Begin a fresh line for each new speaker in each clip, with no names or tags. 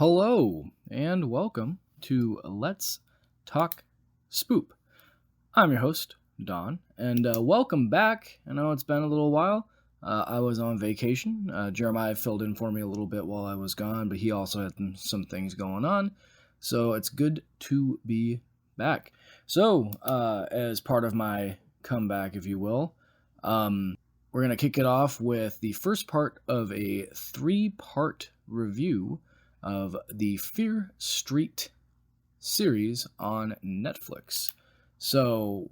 Hello, and welcome to Let's Talk Spoop. I'm your host, Don, and welcome back. I know it's been a little while. I was on vacation. Jeremiah filled in for me a little bit while I was gone, but he also had some things going on, so it's good to be back. So, as part of my comeback, if you will, we're going to kick it off with the first part of a 3-part review of the Fear Street series on Netflix. So,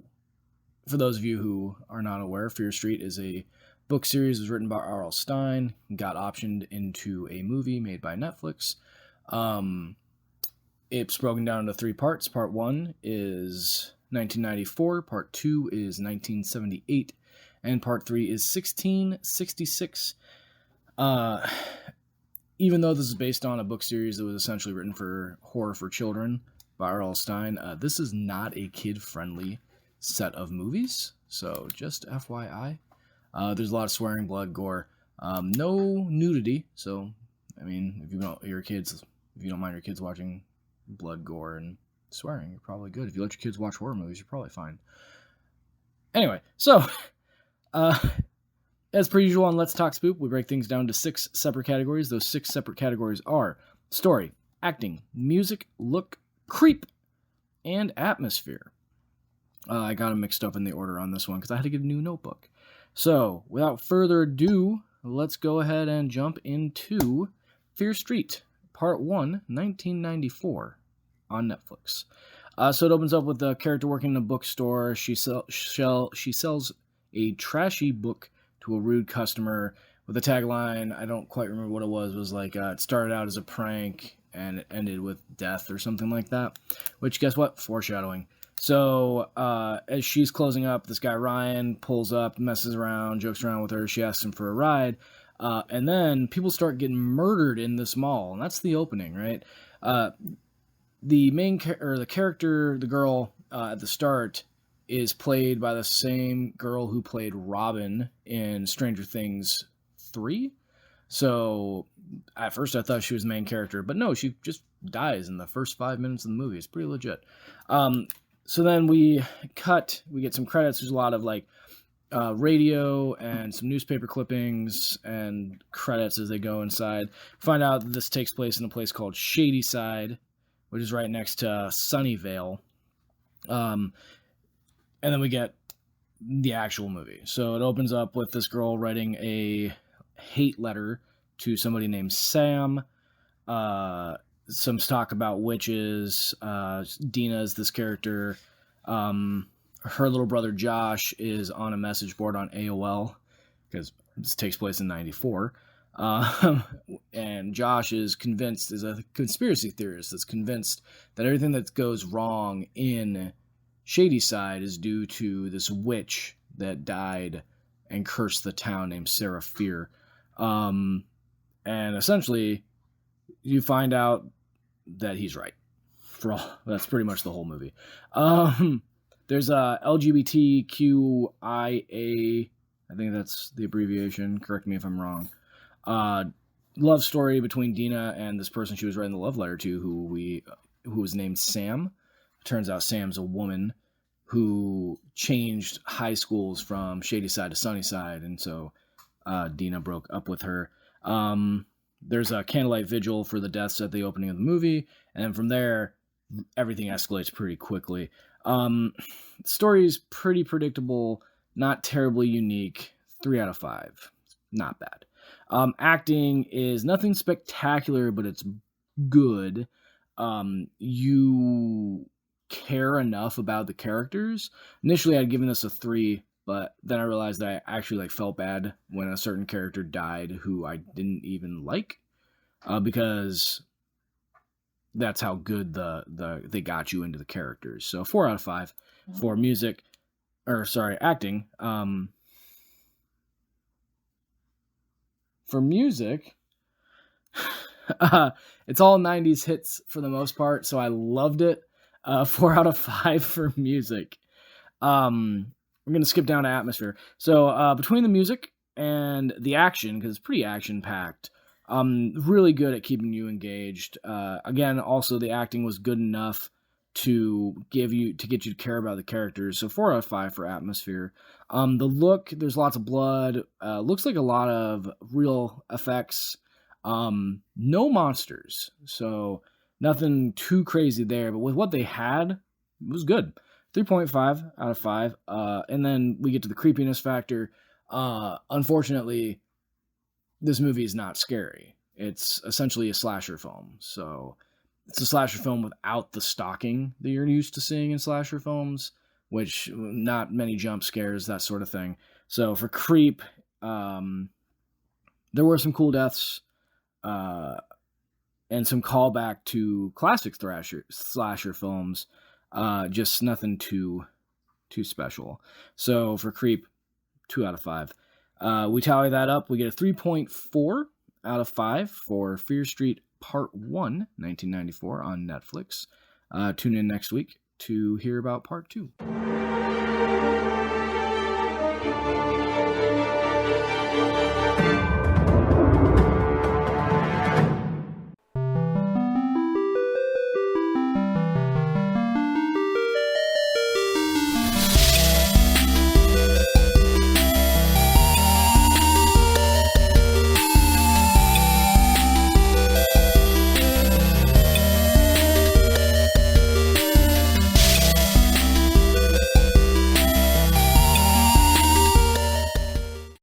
for those of you who are not aware, Fear Street is a book series. It was written by R.L. Stine, got optioned into a movie made by Netflix. It's broken down into 3 parts. Part 1 is 1994, Part 2 is 1978, and Part 3 is 1666. Even though this is based on a book series that was essentially written for horror for children by R.L. Stine, this is not a kid-friendly set of movies, so just FYI. There's a lot of swearing, blood, gore, no nudity, so, I mean, if you don't mind your kids watching blood, gore, and swearing, you're probably good. If you let your kids watch horror movies, you're probably fine. Anyway, so, as per usual on Let's Talk Spoop, we break things down to 6 separate categories. Those 6 separate categories are story, acting, music, look, creep, and atmosphere. I got them mixed up in the order on this one because I had to get a new notebook. So, without further ado, let's go ahead and jump into Fear Street, Part 1, 1994, on Netflix. So it opens up with the character working in a bookstore. She sells a trashy book to a rude customer with a tagline, I don't quite remember what it was like, it started out as a prank and it ended with death or something like that, which, guess what? Foreshadowing. So, as she's closing up, this guy Ryan pulls up, messes around, jokes around with her, she asks him for a ride, and then people start getting murdered in this mall, and that's the opening, right? The character, the girl, at the start, is played by the same girl who played Robin in Stranger Things 3. So, at first I thought she was the main character, but no, she just dies in the first 5 minutes of the movie. It's pretty legit. So then we get some credits. There's a lot of radio and some newspaper clippings and credits as they go inside. Find out that this takes place in a place called Shadyside, which is right next to Sunnyvale. And then we get the actual movie. So it opens up with this girl writing a hate letter to somebody named Sam. Some talk about witches. Dina is this character. Her little brother Josh is on a message board on AOL, because this takes place in 94. And Josh is a conspiracy theorist that's convinced that everything that goes wrong in Shadyside is due to this witch that died and cursed the town named Sarah Fear. And essentially, you find out that he's right. That's pretty much the whole movie. There's a LGBTQIA, I think that's the abbreviation, correct me if I'm wrong, love story between Dina and this person she was writing the love letter to, who was named Sam. Turns out Sam's a woman who changed high schools from Shadyside to Sunnyside, and so Dina broke up with her. There's a candlelight vigil for the deaths at the opening of the movie, and then from there, everything escalates pretty quickly. The story's pretty predictable, not terribly unique, 3 out of 5. Not bad. Acting is nothing spectacular, but it's good. You care enough about the characters. Initially, I'd given this a 3, but then I realized that I actually felt bad when a certain character died who I didn't even like, because that's how good they got you into the characters. So 4 out of 5 for acting. For music, it's all 90s hits for the most part, so I loved it. 4 out of 5 for music. I'm going to skip down to atmosphere. So between the music and the action, because it's pretty action-packed, Really good at keeping you engaged. Again, also the acting was good enough to get you to care about the characters. So 4 out of 5 for atmosphere. The look, there's lots of blood. Looks like a lot of real effects. No monsters, so nothing too crazy there. But with what they had, it was good. 3.5 out of 5. And then we get to the creepiness factor. Unfortunately, this movie is not scary. It's essentially a slasher film. So it's a slasher film without the stalking that you're used to seeing in slasher films, which not many jump scares, that sort of thing. So for Creep, there were some cool deaths, and some callback to classic slasher films, just nothing too special. So for Creep, 2 out of 5. We tally that up. We get a 3.4 out of 5 for Fear Street Part 1, 1994 on Netflix. Tune in next week to hear about Part 2.